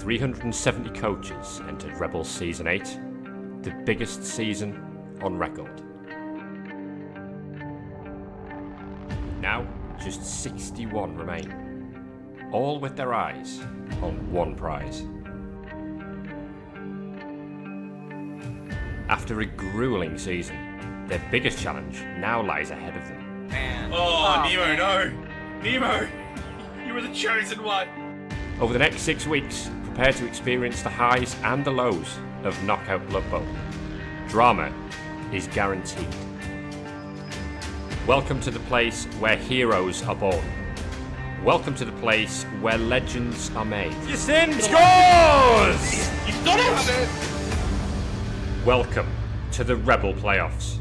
370 coaches entered ReBBL Season 8, the biggest season on record. Now, just 61 remain, all with their eyes on one prize. After a grueling season, their biggest challenge now lies ahead of them. Nemo, no! Nemo! You were the chosen one! Over the next 6 weeks, prepare to experience the highs and the lows of Knockout Blood Bowl. Drama is guaranteed. Welcome to the place where heroes are born. Welcome to the place where legends are made. Yasin scores! You've done it! Welcome to the ReBBL Playoffs.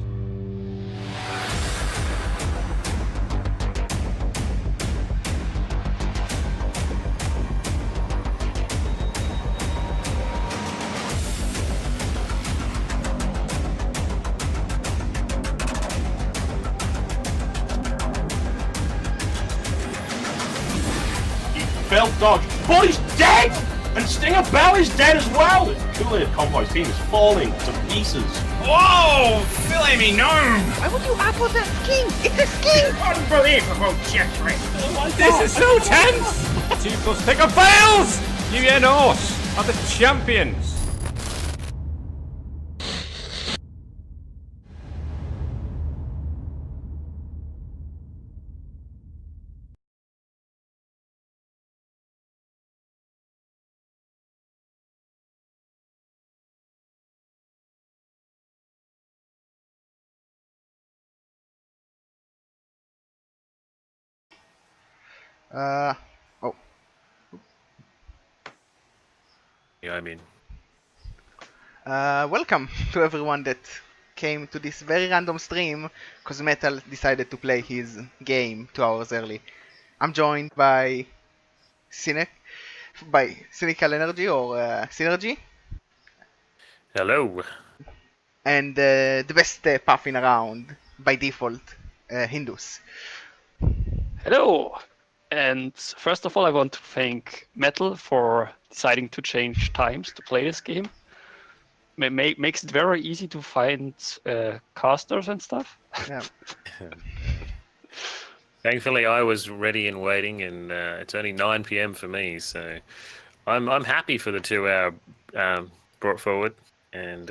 Belt dodge. Boy's dead! And Stinger Bell is dead as well! The two-layered convoy team is falling to pieces. Whoa! Fillet me gnome! Why would you apple that skin? It's a skin! Unbelievable, Jeffrey! This is so tense! 2 plus pick up fails! New Norse are the champions! Welcome to everyone that came to this very random stream because Metal decided to play his game 2 hours early. I'm joined by Cynical Energy or Synergy. Hello. And the best puffin around by default, Hindus. Hello! And first of all, I want to thank Metal for deciding to change times to play this game. Makes it very easy to find casters and stuff. Yeah. Thankfully, I was ready and waiting, and it's only 9 p.m. for me, so I'm happy for the 2 hour brought forward. And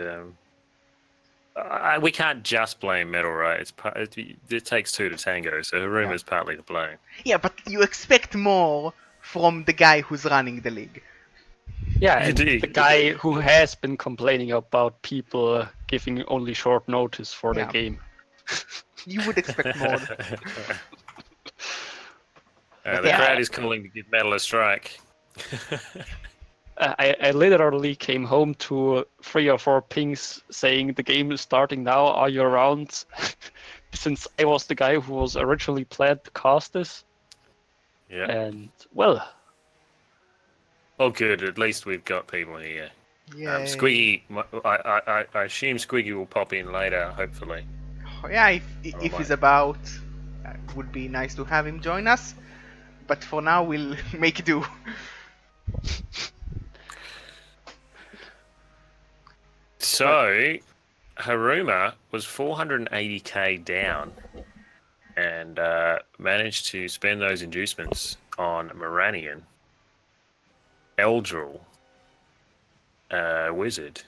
we can't just blame Metal, right? It takes 2 to tango, so Hiruma's partly to blame. Yeah, but you expect more from the guy who's running the league. Yeah, and Indeed. the guy who has been complaining about people giving only short notice for the game. You would expect more. The crowd is calling to give Metal a strike. I literally came home to 3 or 4 pings saying the game is starting now, are you around? Since I was the guy who was originally planned to cast this. Yeah. And, well... Oh, good. At least we've got people here. Yeah. Squiggy, I assume Squiggy will pop in later, hopefully. Yeah, if he's about, it would be nice to have him join us. But for now, we'll make do. So, Hiruma was 480k down and managed to spend those inducements on Moranian, Eldril, Wizard.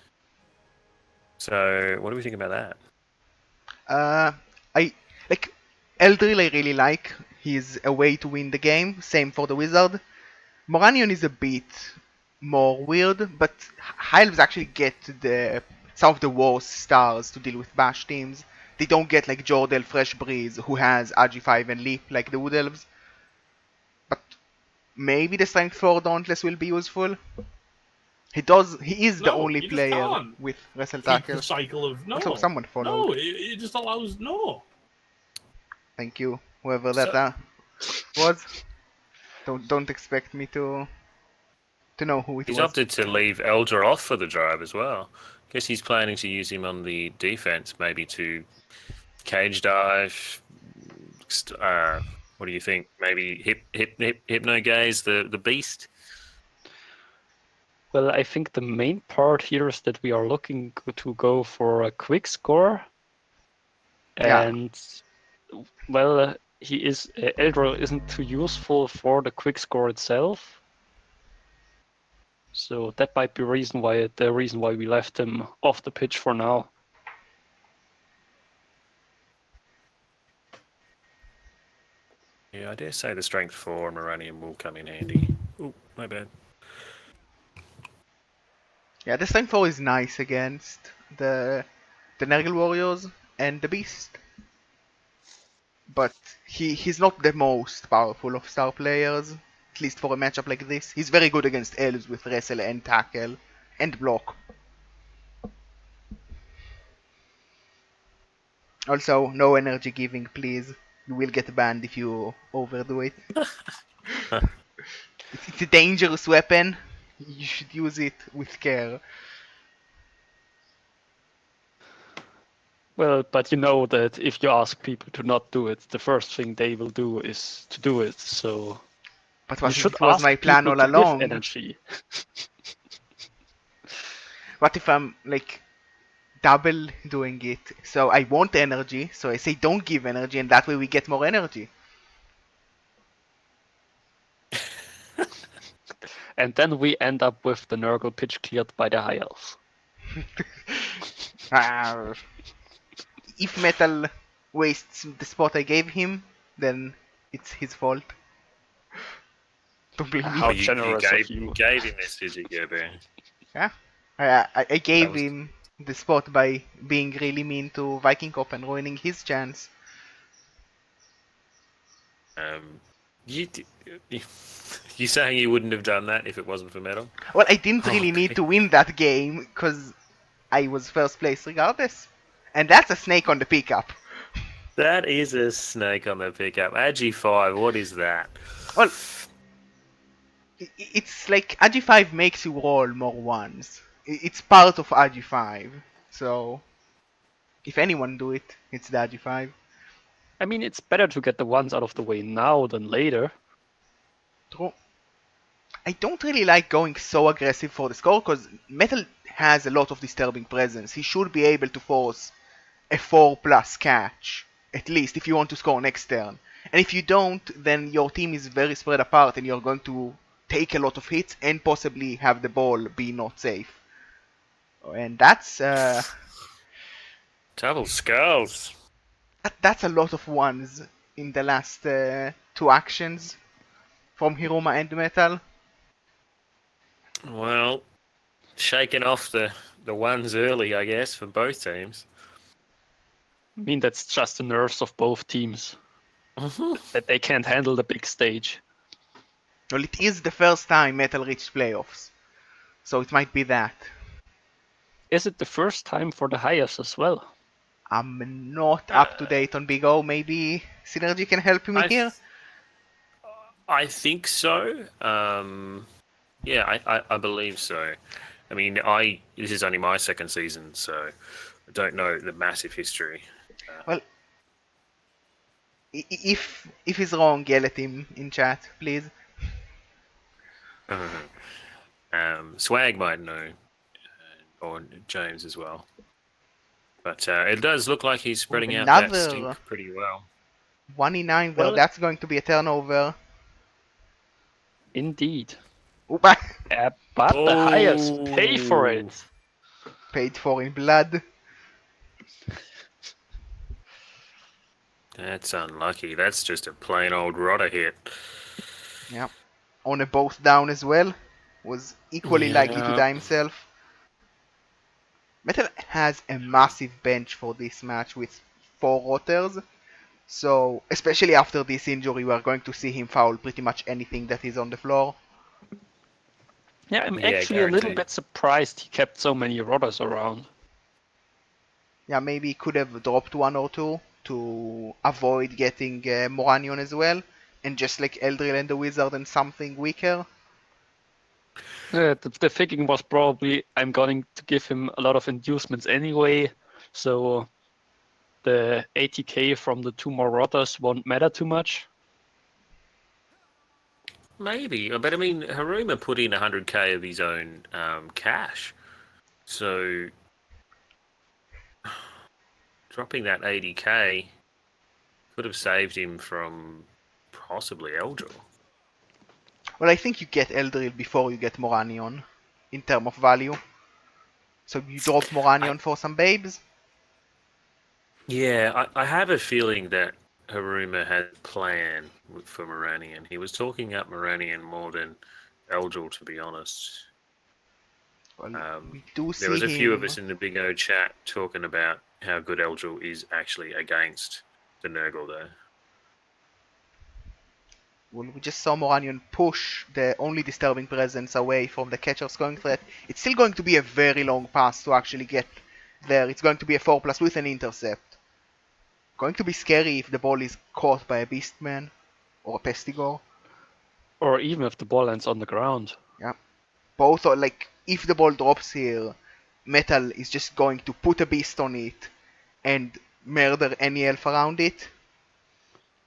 So, what do we think about that? I like Eldril. I really like. He's a way to win the game. Same for the Wizard. Moranion is a bit more weird, but High Elves actually get some of the worst stars to deal with Bash teams. They don't get like Jordel Fresh Breeze, who has Agi5 and Leap like the Wood Elves. But maybe the Strength 4 Dauntless will be useful. He is the only player with Wrestle Tackle. The cycle of no. Also, someone followed. No, it just allows no. Thank you, whoever that was. Don't expect me to know who it was. He's opted to leave Eldra off for the drive as well. Guess he's planning to use him on the defense, maybe to cage dive. What do you think? Maybe hypno gaze the beast. Well, I think the main part here is that we are looking to go for a quick score, Yeah. and well, Eldril isn't too useful for the quick score itself, so that might be the reason why we left him off the pitch for now. Yeah, I dare say the strength 4 Moranium will come in handy. Oh, my bad. Yeah, the strength 4 is nice against the Nergal Warriors and the Beast. But he's not the most powerful of star players, at least for a matchup like this. He's very good against elves with wrestle and tackle and block. Also, no energy giving, please. You will get banned if you overdo it. It's a dangerous weapon. You should use it with care. Well, but you know that if you ask people to not do it, the first thing they will do is to do it. So But you what if should it was ask my plan people all to give along? energy. What if I'm like double doing it? So I want energy, so I say don't give energy, and that way we get more energy. And then we end up with the Nurgle pitch cleared by the High Elves. Ah, if Metal wastes the spot I gave him, then it's his fault. Don't blame me. How Well, you generous of you. you gave him this, did you, Gerber? Yeah, I gave was- him the spot by being really mean to Viking Cop and ruining his chance. You, you saying you wouldn't have done that if it wasn't for Metal? Well, I didn't really Okay. need to win that game because I was first place regardless. And that's a snake on the pickup. That is a snake on the pickup. Agi5, what is that? Well, it's like Agi5 makes you roll more ones. It's part of Agi5. So, if anyone do it, it's the Agi5. I mean, it's better to get the ones out of the way now than later. True. I don't really like going so aggressive for the score because Metal has a lot of disturbing presence. He should be able to force a 4+ catch, at least if you want to score next turn. And if you don't, then your team is very spread apart and you're going to take a lot of hits and possibly have the ball be not safe. And that's Double skulls. that's a lot of ones in the last 2 actions from Hiruma and Metal. Well, shaking off the ones early, I guess, for both teams. I mean, that's just the nerves of both teams. That they can't handle the big stage. Well, it is the first time Metal reached playoffs, so it might be that. Is it the first time for the highest as well? I'm not up to date on Big O. Maybe Synergy can help me here. I think so. Yeah, I believe so. I mean, this is only my second season, so I don't know the massive history. Well, if he's wrong, yell at him in chat, please. Swag might know, or James as well. But it does look like he's spreading out that stink pretty well. 1 in 9 though, Well, that's going to be a turnover. Indeed. Oop, But the highest pay for it. paid for in blood. That's unlucky. That's just a plain old rotter hit. Yeah. On a both down as well. Was equally likely to die himself. Metal has a massive bench for this match with 4 rotters. So, especially after this injury, we are going to see him foul pretty much anything that is on the floor. Yeah, I'm Yeah, actually a little guaranteed. bit surprised he kept so many rotters around. Yeah, maybe he could have dropped 1 or 2 to avoid getting Moranion as well. And just like Eldril and the Wizard and something weaker. The thinking was probably I'm going to give him a lot of inducements anyway, so the 80k from the 2 more rotters won't matter too much. maybe. But I mean, Hiruma put in 100k of his own cash. So dropping that 80k could have saved him from possibly Eldril. Well, I think you get Eldril before you get Moranion, in terms of value. So you drop Moranion for some babes? Yeah, I have a feeling that Hiruma had a plan for Moranion. He was talking up Moranion more than Eldril, to be honest. Well, we do see There was a few of him- us in the Big O chat talking about how good Eldril is actually against the Nurgle there. Well, we just saw Moranion push the only disturbing presence away from the catcher's going threat. It's still going to be a very long pass to actually get there. It's going to be a 4+ with an intercept. Going to be scary if the ball is caught by a Beastman or a Pestigore. Or even if the ball lands on the ground. Yeah. Both are like, if the ball drops here, Metal is just going to put a beast on it and murder any elf around it.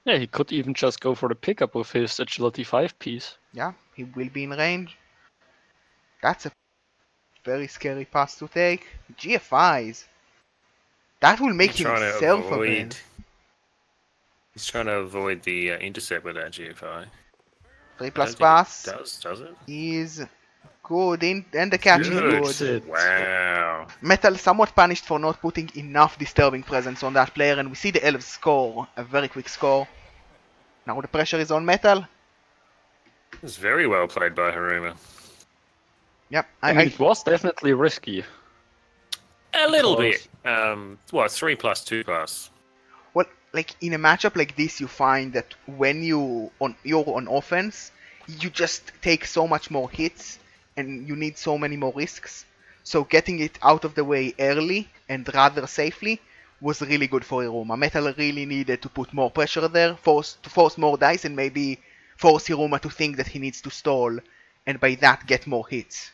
Yeah, he could even just go for the pickup with his agility 5 piece. Yeah, he will be in range. That's a very scary pass to take. GFIs. That will make He's trying to himself a avoid. win. He's trying to avoid the intercept with that GFI. 3+ pass Does it? is good, and the catch is Good. good. Wow. Metal somewhat punished for not putting enough disturbing presence on that player, and we see the elves score, a very quick score. Now the pressure is on Metal. It's very well played by Hiruma. Yep, I mean, it was definitely risky. A little Because- bit. What? 3+, 2+. well, like in a matchup like this, you find that when you're on offense, you just take so much more hits, and you need so many more risks. So getting it out of the way early and rather safely was really good for Hiruma. Metal really needed to put more pressure there, to force more dice, and maybe force Hiruma to think that he needs to stall, and by that get more hits.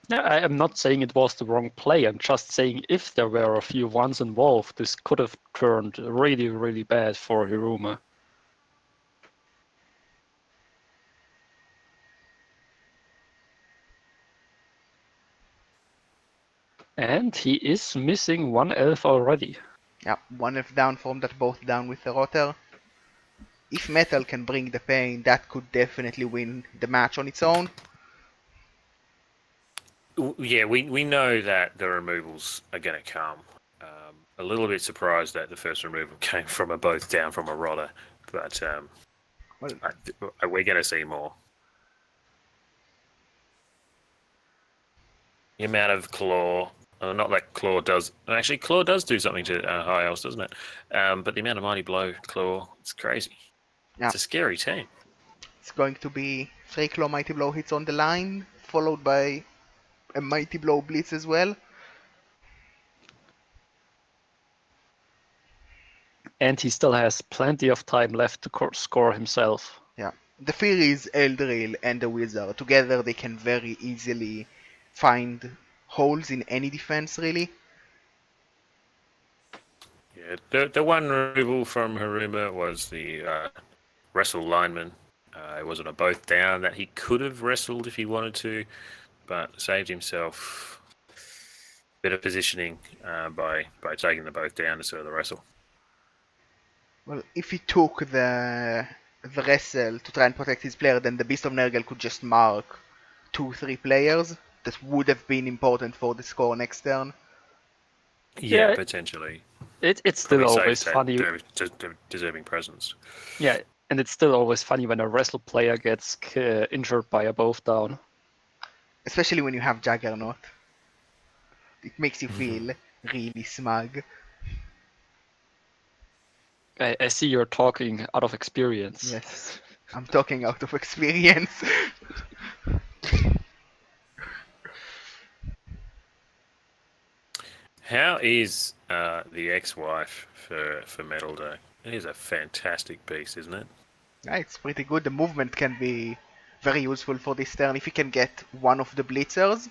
Yeah, I am not saying it was the wrong play. I'm just saying if there were a few ones involved, this could have turned really, really bad for Hiruma. And he is missing one elf already. Yeah, one elf down from that, both down with the rotter. If Metal can bring the pain, that could definitely win the match on its own. Yeah, we know that the removals are going to come. A little bit surprised that the first removal came from a both down from a rotter, but Well, we're going to see more. The amount of claw, not that claw does. Actually, claw does do something to high elves, doesn't it? But the amount of mighty blow claw, it's crazy. Yeah. It's a scary team. it's going to be 3 Claw Mighty Blow hits on the line, followed by a Mighty Blow Blitz as well. And he still has plenty of time left to score himself. Yeah. The fear is Eldril and the Wizard. Together they can very easily find holes in any defense, really. Yeah, the one removal from Hiruma was the wrestle lineman. It wasn't a both down that he could have wrestled if he wanted to, but saved himself a bit of positioning by taking the both down instead of the wrestle. Well, if he took the wrestle to try and protect his player, then the Beast of Nergal could just mark 2-3 players. That would have been important for the score next turn. Yeah, Yeah, potentially. It's still Probably always saves funny. that deserving presence. Yeah, and it's still always funny when a wrestle player gets injured by a both down. Especially when you have Juggernaut. It makes you feel really smug. I see you're talking out of experience. Yes, I'm talking out of experience. How is the ex-wife for Metal Day? It is a fantastic piece, isn't it? Yeah, it's pretty good. The movement can be very useful for this turn. If you can get one of the blitzers,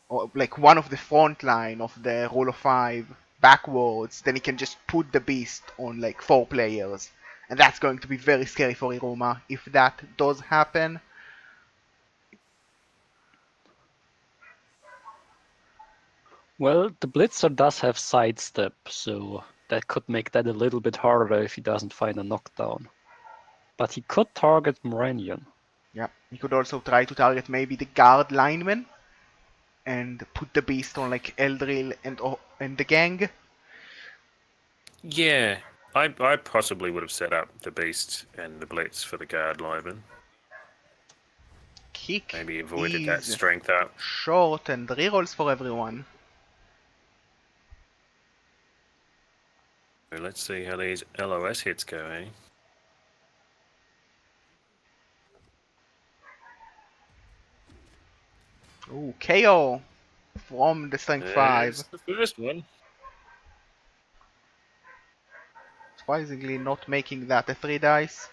or like one of the front line of the roll of 5 backwards, then he can just put the beast on like 4 players And that's going to be very scary for Hiruma if that does happen. Well, the Blitzer does have sidestep, so that could make that a little bit harder if he doesn't find a knockdown. But he could target Moranion. Yeah, he could also try to target maybe the guard lineman and put the beast on like Eldril and the gang. Yeah, I possibly would have set up the Beast and the Blitz for the guard lineman. Kick Maybe avoided that is strength up. short and rerolls for everyone. So let's see how these LOS hits go, eh? Ooh, KO from the strength 5. There's the first one. Surprisingly not making that a 3 dice.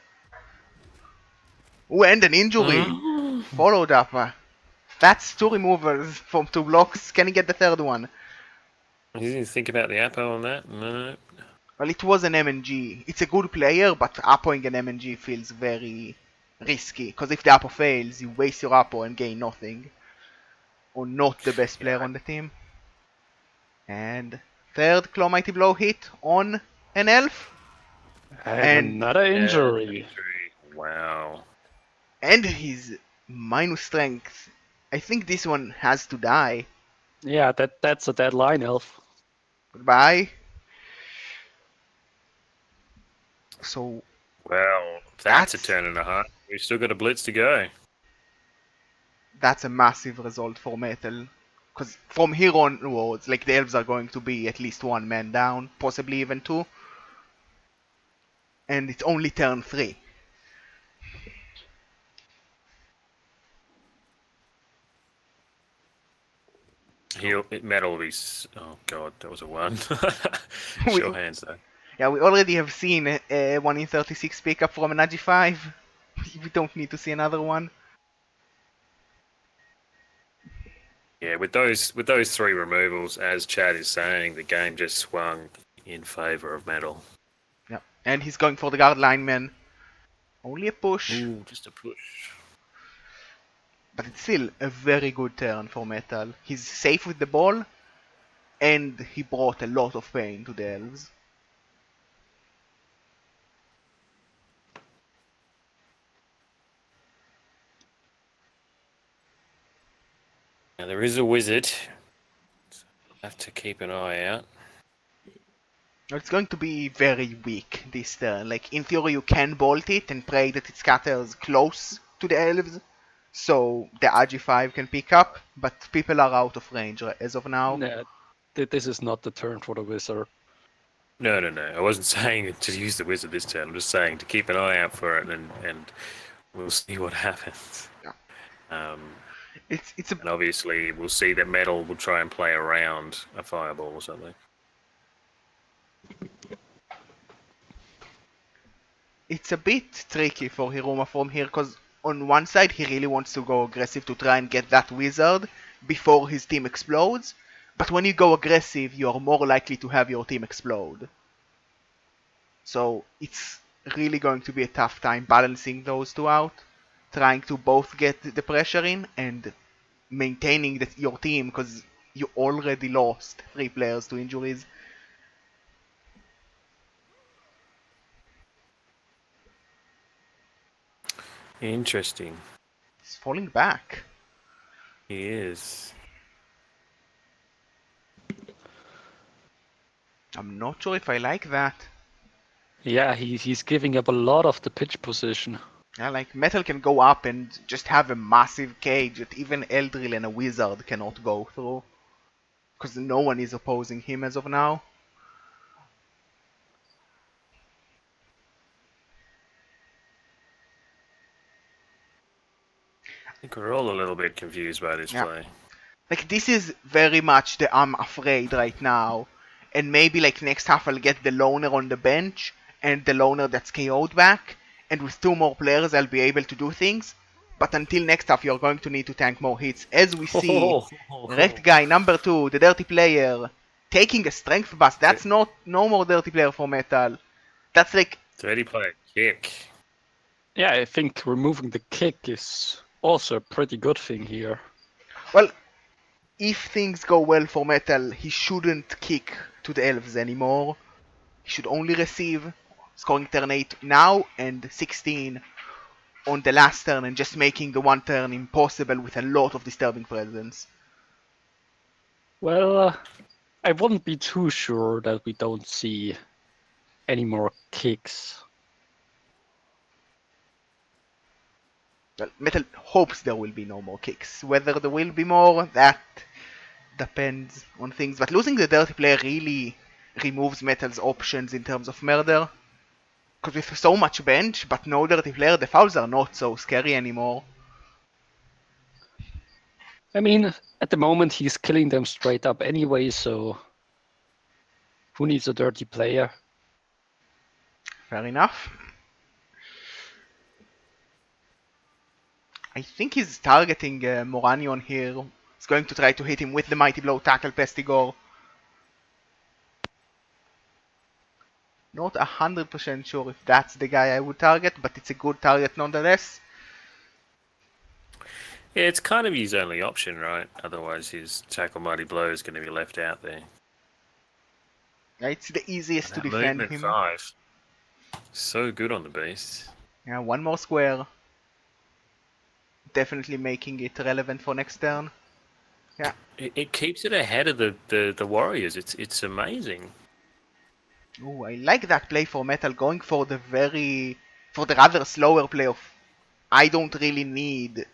Ooh, and an injury. Followed up. That's 2 removals from 2 blocks. Can he get the third one? You didn't think about the Apo on that? No. Well, it was an MNG. It's a good player, but Apoing an MNG feels very risky. Because if the Apo fails, you waste your Apo and gain nothing. Or not the best player on the team. And third Claw Mighty Blow hit on an elf. And another injury. Wow. And his minus strength. I think this one has to die. Yeah, that's a deadline elf. Goodbye. So Well, that's a turn and a half. We've still got a Blitz to go. that's a massive result for Metal. Because from here onwards, like the elves are going to be at least 1 man down, possibly even 2. And it's only turn 3. Metal will be... Oh, God, that was a 1. We- Show hands, though. Yeah, we already have seen a 1 in 36 pickup from an Agi 5. We don't need to see another one. Yeah, with those 3 removals, as Chad is saying, the game just swung in favour of Metal. Yeah, and he's going for the guard lineman. Only a push, Ooh, just a push. but it's still a very good turn for Metal. He's safe with the ball, and he brought a lot of pain to the elves. Now, there is a wizard. So have to keep an eye out. It's going to be very weak this turn. Like, in theory, you can bolt it and pray that it scatters close to the elves, so the Agi 5 can pick up, but people are out of range as of now. Nah, this is not the turn for the wizard. No. I wasn't saying to use the wizard this turn. I'm just saying to keep an eye out for it, and we'll see what happens. Yeah. It's And obviously, we'll see that Metal will try and play around a fireball or something. It's a bit tricky for Hiruma from here, because on one side he really wants to go aggressive to try and get that wizard before his team explodes, but when you go aggressive you are more likely to have your team explode. So it's really going to be a tough time balancing those two out, trying to both get the pressure in and maintaining your team, because you already lost 3 players to injuries. Interesting. He's falling back. He is. I'm not sure if I like that. Yeah, he's giving up a lot of the pitch position. Yeah, like Metal can go up and just have a massive cage that even Eldril and a wizard cannot go through. Because no one is opposing him as of now. I think we're all a little bit confused by this Yeah. play. Like, this is very much the I'm afraid right now. And maybe like next half I'll get the loner on the bench and the loner that's KO'd back. And with 2 more players I'll be able to do things. But until next half you're going to need to tank more hits. As we see, Red Guy number 2, the dirty player, taking a strength bust. That's no more dirty player for Metal. That's like Dirty player kick. Yeah, I think removing the kick is also a pretty good thing here. Well, if things go well for Metal, he shouldn't kick to the elves anymore. He should only receive, scoring turn 8 now and 16 on the last turn, and just making the one turn impossible with a lot of disturbing presence. Well, I wouldn't be too sure that we don't see any more kicks. Well, Metal hopes there will be no more kicks. Whether there will be more, that depends on things. But losing the Dirty Player really removes Metal's options in terms of murder. Because with so much bench, but no Dirty Player, the fouls are not so scary anymore. I mean, at the moment he's killing them straight up anyway, so who needs a dirty player? Fair enough. I think he's targeting Moranion here. He's going to try to hit him with the Mighty Blow, tackle Pestigor. Not 100% sure if that's the guy I would target, but it's a good target nonetheless. Yeah, it's kind of his only option, right? Otherwise, his tackle mighty blow is going to be left out there. Yeah, it's the easiest to That defend movement him. 5. So good on the beast. Yeah, one more square. Definitely making it relevant for next turn. Yeah. It keeps it ahead of the Warriors. It's amazing. Ooh, I like that play for Metal, going for the rather slower play of I don't really need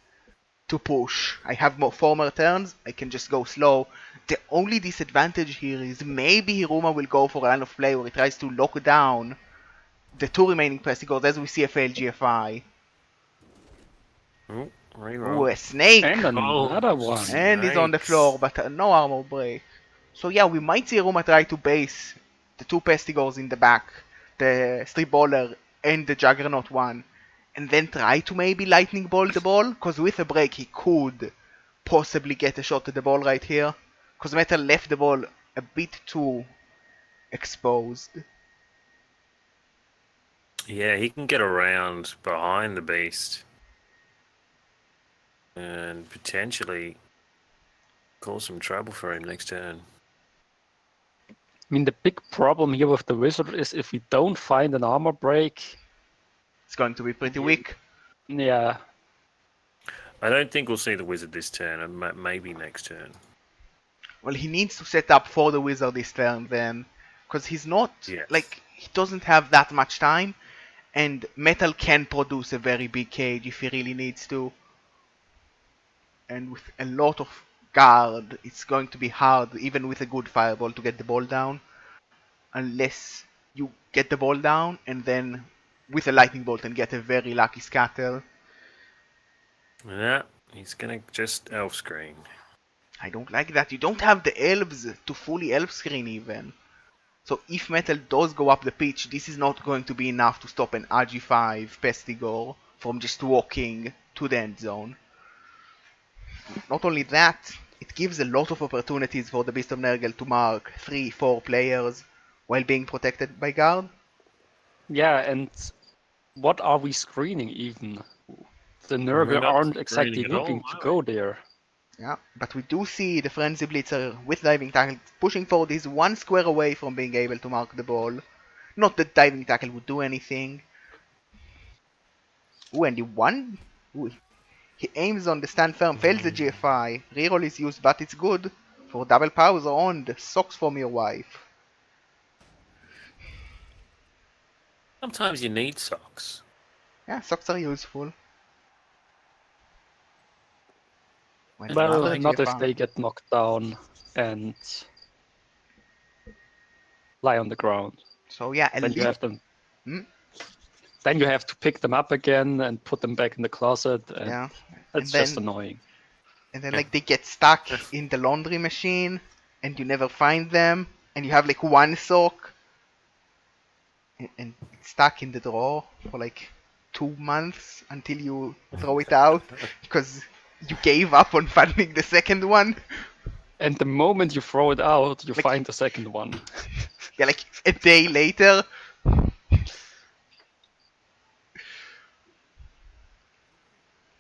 to push. I have more 4 more turns, I can just go slow. The only disadvantage here is maybe Hiruma will go for a line of play where he tries to lock down the 2 remaining Pestigors as we see a failed GFI. Ooh, Ooh, reroll. a snake! And another one. And he's on the floor, but no armor break. So yeah, we might see Hiruma try to base the 2 Pestigors in the back, the Strip Baller and the Juggernaut one, and then try to maybe Lightning Bolt the ball, because with a break he could possibly get a shot at the ball right here, because Metal left the ball a bit too exposed. Yeah, he can get around behind the beast and potentially cause some trouble for him next turn. I mean, the big problem here with the wizard is if we don't find an armor break, It's going to be pretty weak. yeah, I don't think we'll see the wizard this turn, and maybe next turn. Well, he needs to set up for the wizard this turn then, because he's not, Yes. he doesn't have that much time, and Metal can produce a very big cage if he really needs to. And with a lot of guard, it's going to be hard, even with a good fireball, to get the ball down, unless you get the ball down and then with a lightning bolt and get a very lucky scatter. Yeah, he's gonna just elf screen. I don't like that. You don't have the elves to fully elf screen even. So if Metal does go up the pitch, this is not going to be enough to stop an RG5 Pestigor from just walking to the end zone. Not only that, it gives a lot of opportunities for the Beast of Nergal to mark 3-4 players while being protected by guard. yeah, and what are we screening even? The We're Nurgle not aren't exactly screening at all, looking to are go there. Yeah, but we do see the Frenzy Blitzer with diving tackle pushing forward. He's 1 square away from being able to mark the ball. Not that diving tackle would do anything. Ooh, and he aims on the stand firm, fails the GFI. Reroll is used, but it's good for double powers on the socks from your wife. Sometimes you need socks. Yeah, socks are useful. When Well, another not if GFI. they get knocked down and lie on the ground. So yeah, Then you have them. Hmm? Then you have to pick them up again and put them back in the closet, and Yeah. that's And just then- annoying. And then like they get stuck in the laundry machine and you never find them and you have like 1 sock and it's stuck in the drawer for like 2 months until you throw it out because you gave up on finding the second one. And the moment you throw it out, you Like- find the second one. Yeah, like a day later.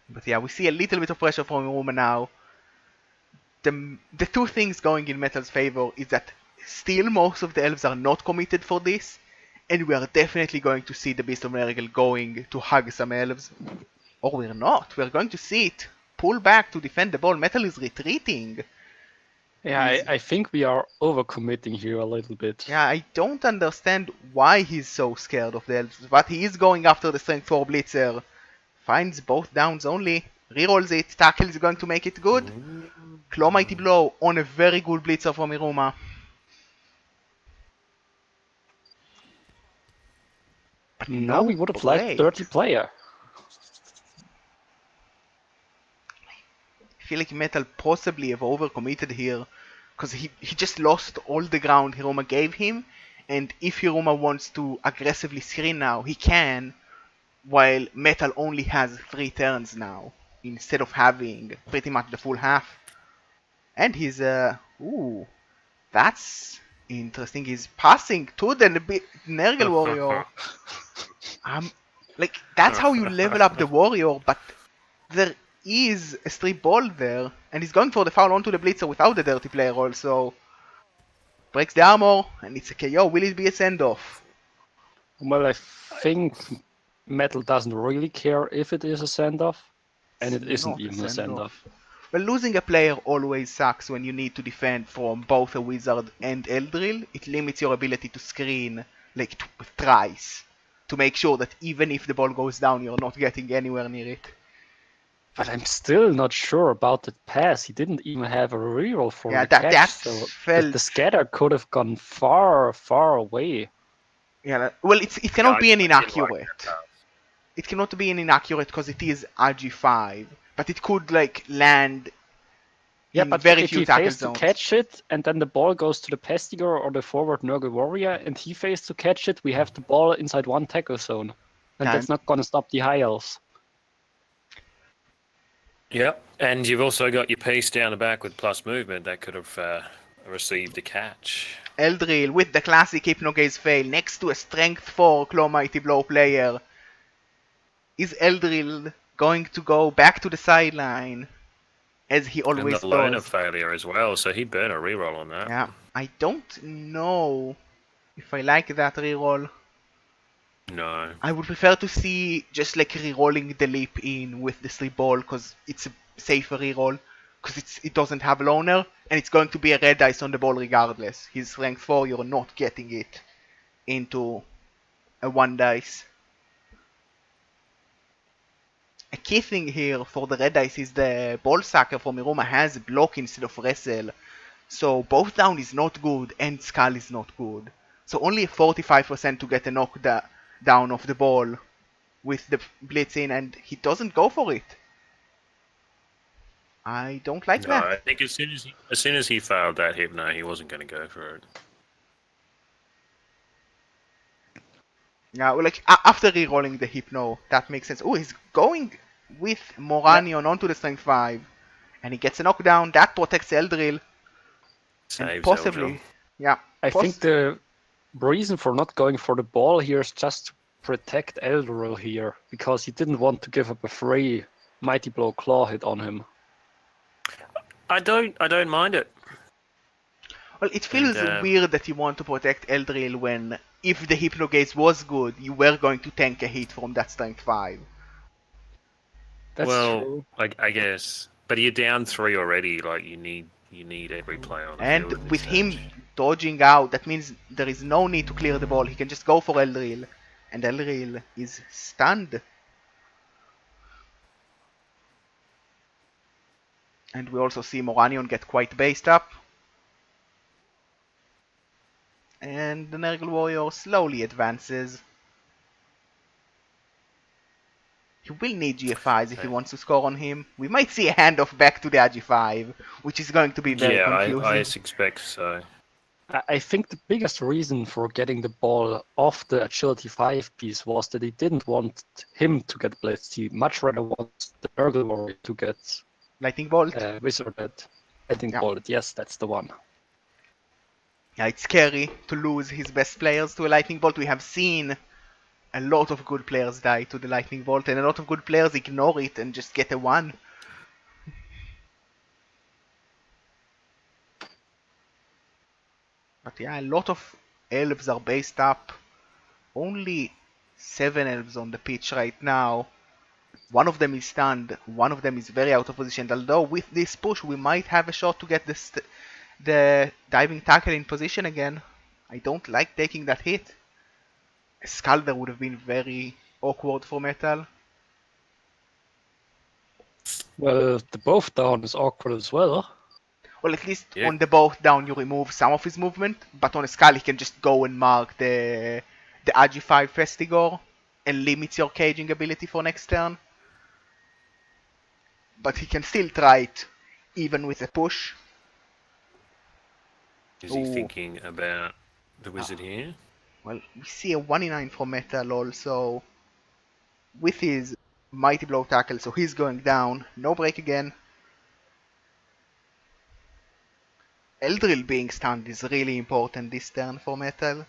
But yeah, we see a little bit of pressure from Hiruma now. The two things going in Metal's favor is that still most of the elves are not committed for this, and we are definitely going to see the Beast of Nergal going to hug some elves. Or we're not. We're going to see it pull back to defend the ball. Metal is retreating. Yeah, He's- I think we are overcommitting here a little bit. Yeah, I don't understand why he's so scared of the elves, but he is going after the Strength 4 Blitzer. Finds both downs only. Rerolls it. Tackle is going to make it good. Claw Mighty Blow on a very good Blitzer from Hiruma. But Now no we would have break. liked 30 player. I feel like Metal possibly have overcommitted here, because he just lost all the ground Hiruma gave him, and if Hiruma wants to aggressively screen now, he can, while Metal only has 3 turns now, instead of having pretty much the full half. And he's, ooh, that's interesting, he's passing to the Nergal Warrior. Like, that's how you level up the Warrior, but there is a strip ball there, and he's going for the foul onto the Blitzer without the dirty player also. Breaks the armor, and it's a KO. Will it be a send-off? Well, I think Metal doesn't really care if it is a send-off, and it isn't Not a even a send-off. Well, losing a player always sucks when you need to defend from both a Wizard and Eldril. It limits your ability to screen, like, thrice, to make sure that even if the ball goes down, you're not getting anywhere near it. But I'm still not sure about that pass. He didn't even have a reroll for Yeah, the that catch, so felt... the scatter could have gone far, far away. Yeah, well, it cannot be an I didn't like inaccurate. that pass. It cannot be an inaccurate because it is RG5, but it could like land Yeah, in but very if few he tackle fails zones. to catch it, and then the ball goes to the Pestiger or the forward Nurgle Warrior, and he fails to catch it, we have the ball inside one tackle zone. And Yeah, that's not going to stop the High Elves. Yep, and you've also got your piece down the back with plus movement that could have received a catch. Eldril with the classic Hypnogaze fail next to a Strength 4 Claw Mighty Blow player. Is Eldril going to go back to the sideline as he And always the loner does? failure as well, so he'd burn a reroll on that. Yeah, I don't know if I like that reroll. No. I would prefer to see just like rerolling the leap in with the sleep ball because it's a safer reroll because it doesn't have loner and it's going to be a red dice on the ball regardless. His strength 4, you're not getting it into a 1 dice. A key thing here for the red dice is the ball sucker from Hiruma has block instead of wrestle. So both down is not good and skull is not good. So only a 45% to get a knockdown of the ball with the blitz in, and he doesn't go for it. I don't like No, that. I think as soon as he failed that hypno, he wasn't going to go for it. Yeah, well, like after re-rolling the hypno, that makes sense. Oh, he's going with Moranion onto the strength 5, and he gets a knockdown. That protects Eldril, and Saves possibly, Eldril. yeah. I think the reason for not going for the ball here is just to protect Eldril here, because he didn't want to give up a free Mighty Blow Claw hit on him. I don't mind it. Well, it feels And, weird that you want to protect Eldril when, if the Hypnogaze was good, you were going to tank a hit from that strength 5. That's well, true. I guess, but you're down 3 already. Like you need every play on the And field at with this him stage. dodging out, that means there is no need to clear the ball. He can just go for Eldril, and Eldril is stunned. And we also see Moranion get quite based up. And the Nurgle Warrior slowly advances. He will need GFIs if he wants to score on him. We might see a handoff back to the RG5, which is going to be very confusing. I suspect so. I think the biggest reason for getting the ball off the Agility 5 piece was that he didn't want him to get blitzed. He much rather wants the Nurgle Warrior to get Lightning Bolt. wizarded. Lightning Bolt, yes, that's the one. Yeah, it's scary to lose his best players to a Lightning Bolt. We have seen a lot of good players die to the Lightning Bolt, and a lot of good players ignore it and just get a 1. But yeah, a lot of elves are based up. Only 7 elves on the pitch right now. One of them is stunned, one of them is very out of position, although with this push we might have a shot to get the diving tackle in position again. I don't like taking that hit. A Scalder would have been very awkward for Metal. Well, the both down is awkward as well. Well, at least Yeah. on the both down you remove some of his movement, but on a Skull he can just go and mark the Agi5 Festigor and limits your caging ability for next turn. But he can still try it, even with a push. Is he Ooh. thinking about the wizard here? Well, we see a 1 in 9 from Metal also with his Mighty Blow tackle, so he's going down. No break again. Eldril being stunned is really important this turn for Metal,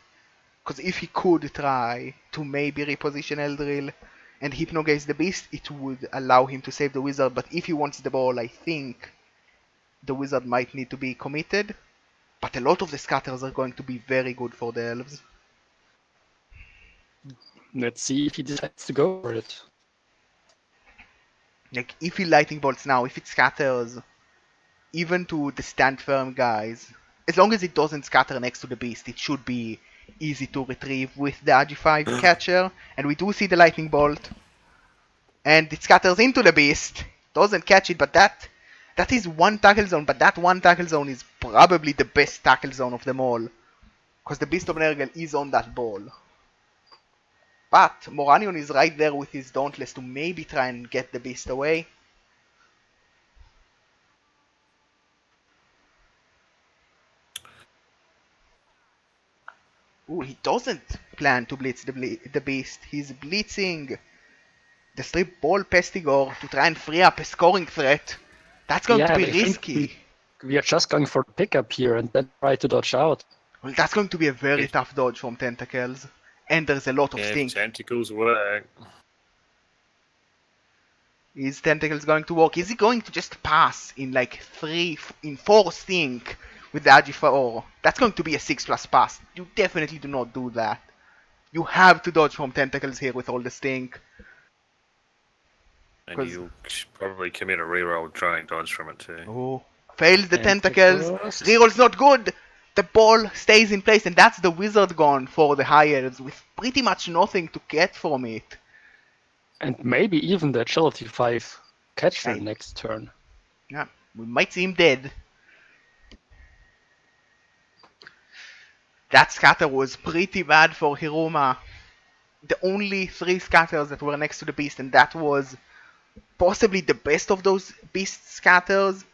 because if he could try to maybe reposition Eldril and Hypnogaze the Beast, it would allow him to save the wizard, but if he wants the ball, I think the wizard might need to be committed. But a lot of the scatters are going to be very good for the elves. Let's see if he decides to go for it. Like, if he lightning bolts now, if it scatters even to the stand firm guys, as long as it doesn't scatter next to the beast, it should be easy to retrieve with the Agi5 catcher. And we do see the lightning bolt, and it scatters into the beast. Doesn't catch it, but that is one tackle zone, but that one tackle zone is probably the best tackle zone of them all, because the Beast of Nergal is on that ball. But Moranion is right there with his Dauntless to maybe try and get the beast away. Ooh, he doesn't plan to blitz the beast. He's blitzing the strip ball Pestigor to try and free up a scoring threat. That's going to be I think risky. we are just going for the pickup here and then try to dodge out. Well, that's going to be a very tough dodge from Tentacles. And there's a lot of Yeah, stink. tentacles work. Is Tentacles going to work? Is he going to just pass in like 4 stink with the Agi4? That's going to be a 6+ pass. You definitely do not do that. You have to dodge from Tentacles here with all the stink. And 'Cause- you'll probably commit a reroll trying dodge from it too. Oh, fails the Tentacles. Tentacles. Reroll's not good. The ball stays in place, and that's the wizard gone for the high elves with pretty much nothing to get from it. And maybe even the Agility 5 catcher Right. next turn. Yeah, we might see him dead. That scatter was pretty bad for Hiruma. The only 3 scatters that were next to the beast, and that was possibly the best of those beast scatters,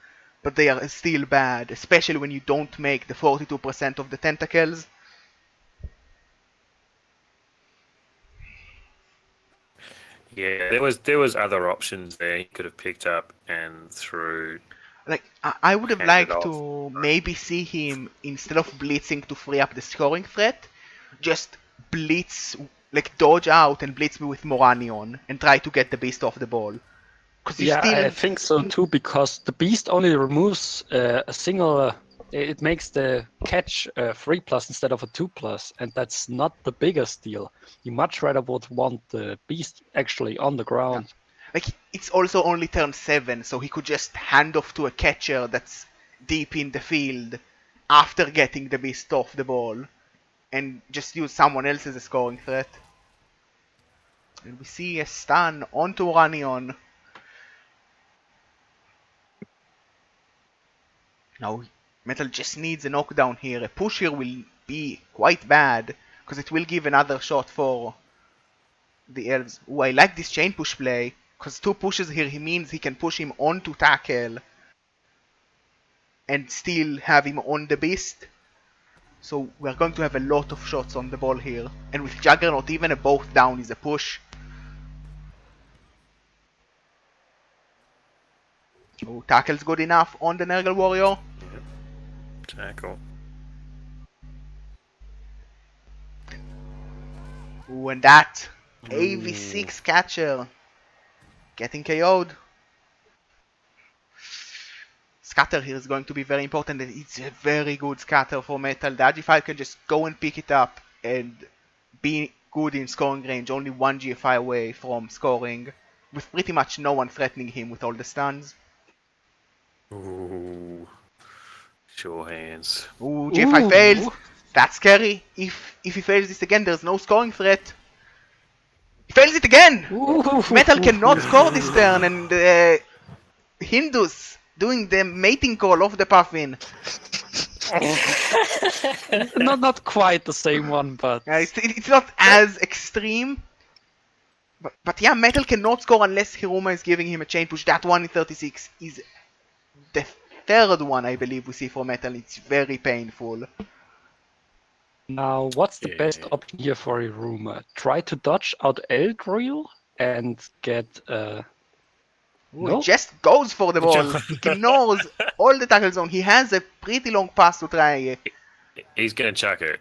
but they are still bad, especially when you don't make the 42% of the tentacles. Yeah, there was other options there he could have picked up and threw. Like, I would have Hand it liked off. to maybe see him, instead of blitzing to free up the scoring threat, just blitz, like dodge out and blitz me with Moranion and try to get the beast off the ball. Because you Yeah, still... I think so too, because the beast only removes a single. It makes the catch 3+ instead of a 2+, and that's not the biggest deal. You much rather would want the beast actually on the ground. Like, it's also only turn 7, so he could just hand off to a catcher that's deep in the field after getting the beast off the ball and just use someone else as a scoring threat. And we see a stun onto Moranion. Now, Metal just needs a knockdown here. A push here will be quite bad, because it will give another shot for the elves. Ooh, I like this chain push play, because 2 pushes here he means he can push him onto tackle and still have him on the beast. So we're going to have a lot of shots on the ball here. And with Juggernaut, even a both down is a push. Oh, tackle's good enough on the Nurgle Warrior. Tackle. Ooh, and that AV6 catcher. Getting KO'd. Scatter here is going to be very important, and it's a very good scatter for Metal. The Agi5 can just go and pick it up and be good in scoring range, only one GFI away from scoring, with pretty much no one threatening him with all the stuns. Ooh. Sure hands. Ooh, GFI fails. That's scary. If he fails this again, there's no scoring threat. He fails it again! Metal cannot score this turn, and Hindus doing the mating call off the Puffin. Not quite the same one, but It's not as extreme. But yeah, Metal cannot score unless Hiruma is giving him a chain push. That one in 36 is the third one I believe we see for Metal. It's very painful. now what's the best option here for Hiruma? Try to dodge out Eldril and get Ooh, he just goes for the ball. Ignores all the tackle zone. He has a pretty long pass to try. He's gonna chuck it.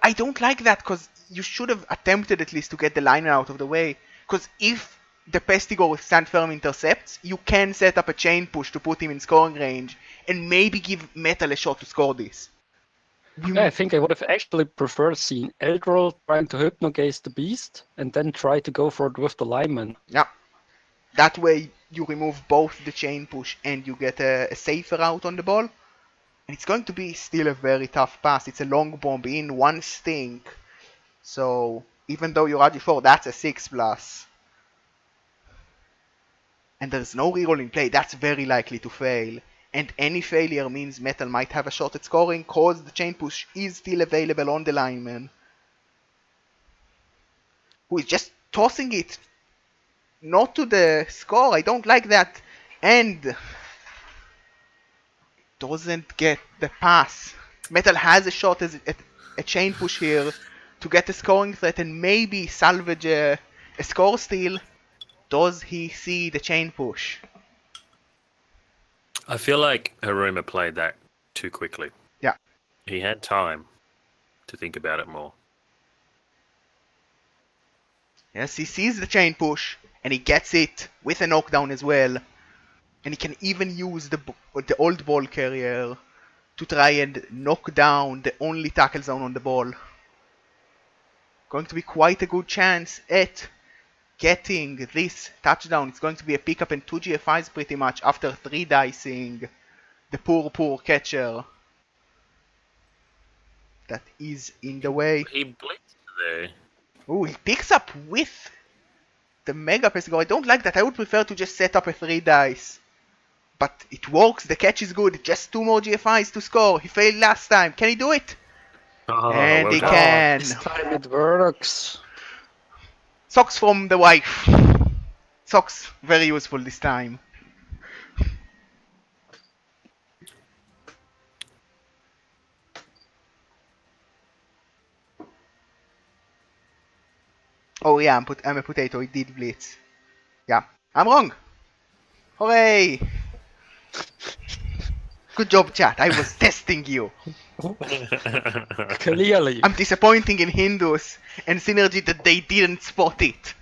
I don't like that, because you should have attempted at least to get the liner out of the way. Because if the Pestigor with Stand Firm intercepts, you can set up a chain push to put him in scoring range and maybe give Metal a shot to score this. Yeah, I think I would have actually preferred seeing Eldril trying to hypnogaze the beast and then try to go for it with the lineman. Yeah. That way you remove both the chain push and you get a safer out on the ball. And it's going to be still a very tough pass. It's a long bomb in, one stink. So even though you're RG4, that's a 6+. And there's no reroll in play, that's very likely to fail. And any failure means Metal might have a shot at scoring, cause the chain push is still available on the lineman, who is just tossing it not to the score. I don't like that. And doesn't get the pass. Metal has a shot at a chain push here to get a scoring threat and maybe salvage a score steal. Does he see the chain push? I feel like Hiruma played that too quickly. Yeah. He had time to think about it more. Yes, he sees the chain push and he gets it with a knockdown as well. And he can even use the old ball carrier to try and knock down the only tackle zone on the ball. Going to be quite a good chance at getting this touchdown. It's going to be a pickup and 2 GFIs pretty much after 3 dicing the poor catcher that is in the way. He blitzed there. Ooh, he picks up with the Mega Pestigor. I don't like that. I would prefer to just set up a 3 dice. But it works, the catch is good. Just 2 more GFIs to score. He failed last time. Can he do it? And he can. This time it works. Socks from the wife. Socks, very useful this time. Oh yeah, I'm a potato, it did blitz. Yeah, I'm wrong! Hooray! Good job, chat, I was testing you. Clearly. I'm disappointing in Hindus and Synergy that they didn't spot it.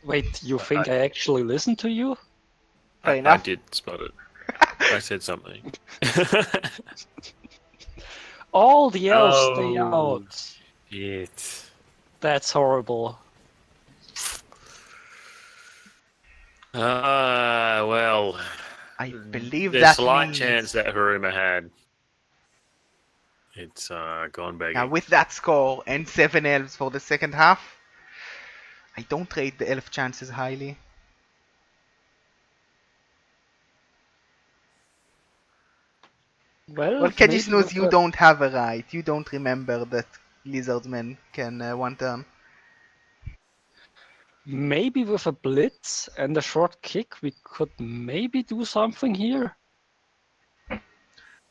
Wait, you think I actually listened to you? Fair I enough. did spot it. I said something. All the elves stay out. Shit. That's horrible. Well. I believe There's that slight means... chance that Hiruma had. It's gone begging. Now with that score and 7 elves for the second half, I don't rate the elf chances highly. Well, Well, maybe Kegis knows with you a- don't have a right. You don't remember that Lizardmen can one turn. Maybe with a blitz and a short kick, we could maybe do something here.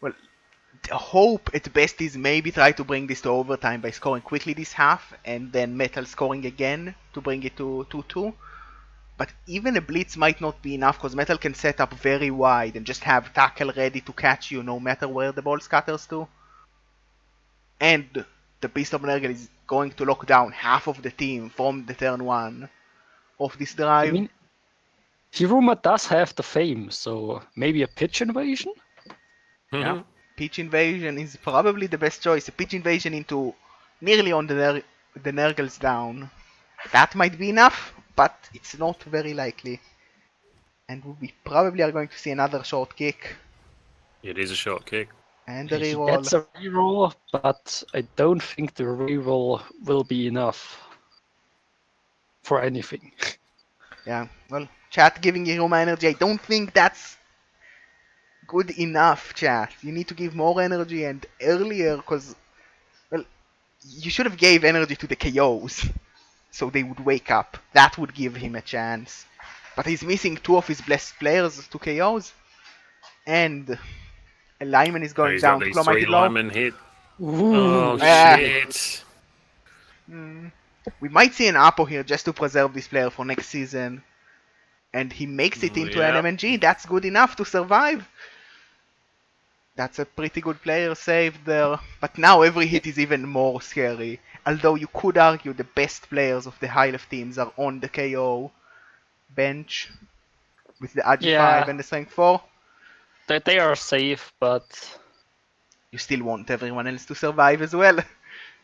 Well, the hope at best is maybe try to bring this to overtime by scoring quickly this half and then Metal scoring again to bring it to 2-2. But even a blitz might not be enough because Metal can set up very wide and just have tackle ready to catch you no matter where the ball scatters to. And the Beast of Nergal is going to lock down half of the team from the turn 1 of this I drive. mean, Hiruma does have the fame, so maybe a pitch invasion? Yeah. Pitch invasion is probably the best choice. A pitch invasion into nearly on the Nergals down. That might be enough, but it's not very likely. And we probably are going to see another short kick. It is a short kick. And a He reroll. gets a reroll, but I don't think the reroll will be enough for anything. Yeah, well, chat giving Hiruma energy, I don't think that's good enough, chat. You need to give more energy and earlier, because, well, you should have gave energy to the KOs, so they would wake up. That would give him a chance. But he's missing 2 of his best players to KOs, and a lineman is going He's down got to these Claw 3 Mighty Blow. linemen hit. Ooh, Oh, Yeah. shit. We might see an Apo here just to preserve this player for next season. And he makes it into an Yeah. MNG. That's good enough to survive. That's a pretty good player saved there. But now every hit is even more scary. Although you could argue the best players of the high left teams are on the KO bench with the AG5 Yeah. and the Strength 4. they are safe, but You still want everyone else to survive as well.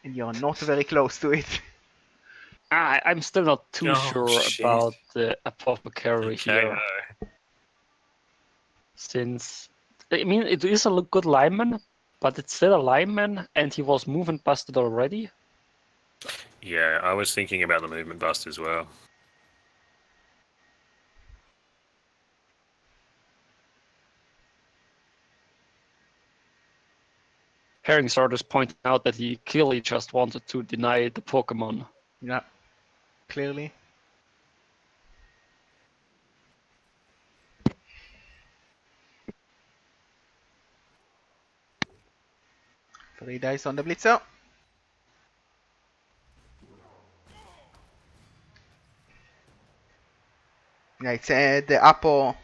And you're not very close to it. I'm still not too Oh, sure shit. about the apothecary here. KO. Since, I mean, it is a good lineman, but it's still a lineman, and he was movement busted already. Yeah, I was thinking about the movement bust as well. Herring starters pointing out that he clearly just wanted to deny the Pokemon. Yeah, clearly. 3 dice on the Blitzer. Yeah, it's the Apo.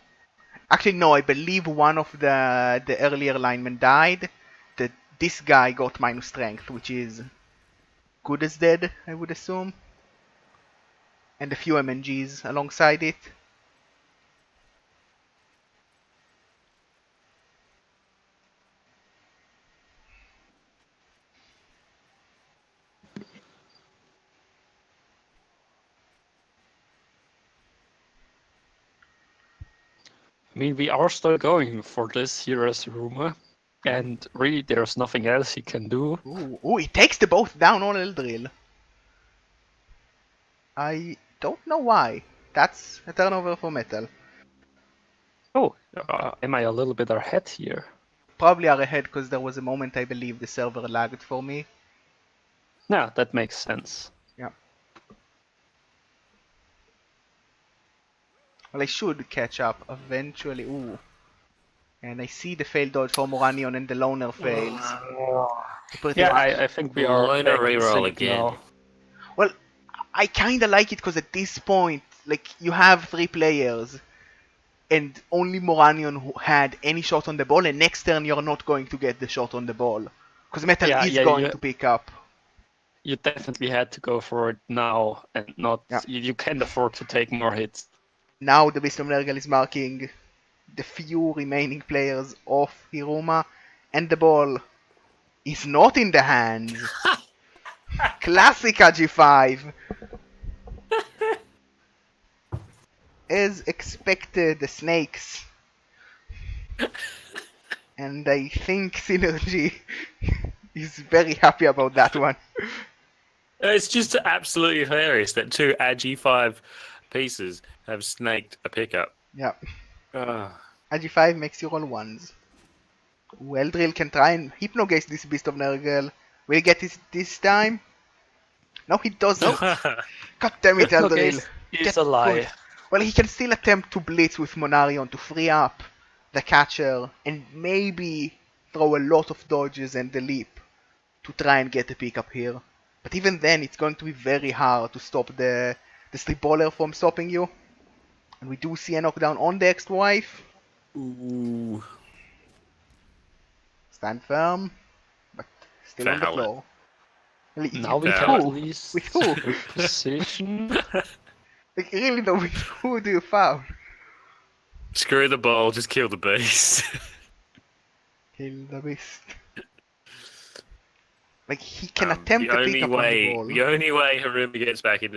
Actually, no, I believe one of the earlier linemen died. This guy got minus strength, which is good as dead, I would assume. And a few MNGs alongside it. I mean, we are still going for this here as Hiruma, and really there's nothing else he can do. Ooh, he takes the both down on Eldril. I don't know why. That's a turnover for Metal. Oh, am I a little bit ahead here? Probably are ahead because there was a moment I believe the server lagged for me. Yeah, that makes sense. Yeah. Well, I should catch up eventually. Ooh. And I see the failed dodge for Moranion and the loner fails. Pretty Yeah, much. I think we are Loner back in reroll sync again. now. Well, I kinda like it because at this point, like, you have 3 players and only Moranion who had any shot on the ball, and next turn you're not going to get the shot on the ball. Because Metal is going to pick up. You definitely had to go for it now, and not. Yeah. You can't afford to take more hits. Now the Beast of Nergal is marking the few remaining players of Hiruma, and the ball is not in the hands. Classic AG5. As expected, the snakes. And I think Synergy is very happy about that one. It's just absolutely hilarious that 2 AG5 pieces have snaked a pickup. Yeah. Ah. AG5 makes you roll 1s. Eldril can try and hypnogaze this Beast of Nergal. Will he get it this time? No, he doesn't. God damn it, Eldril. It's Get a lie. good. Well, he can still attempt to blitz with Monarion to free up the catcher and maybe throw a lot of dodges and the leap to try and get a pickup here. But even then, it's going to be very hard to stop the strip bowler from stopping you. And we do see a knockdown on the ex-wife. Ooh. Stand firm, but still on the Foul it. floor. Like, Now we with can who? at least With who? position. Like, really though, with who do you foul? Screw the ball, just kill the beast. Kill the beast. Like, he can attempt to pick up on the ball. The only way Hiruma gets back in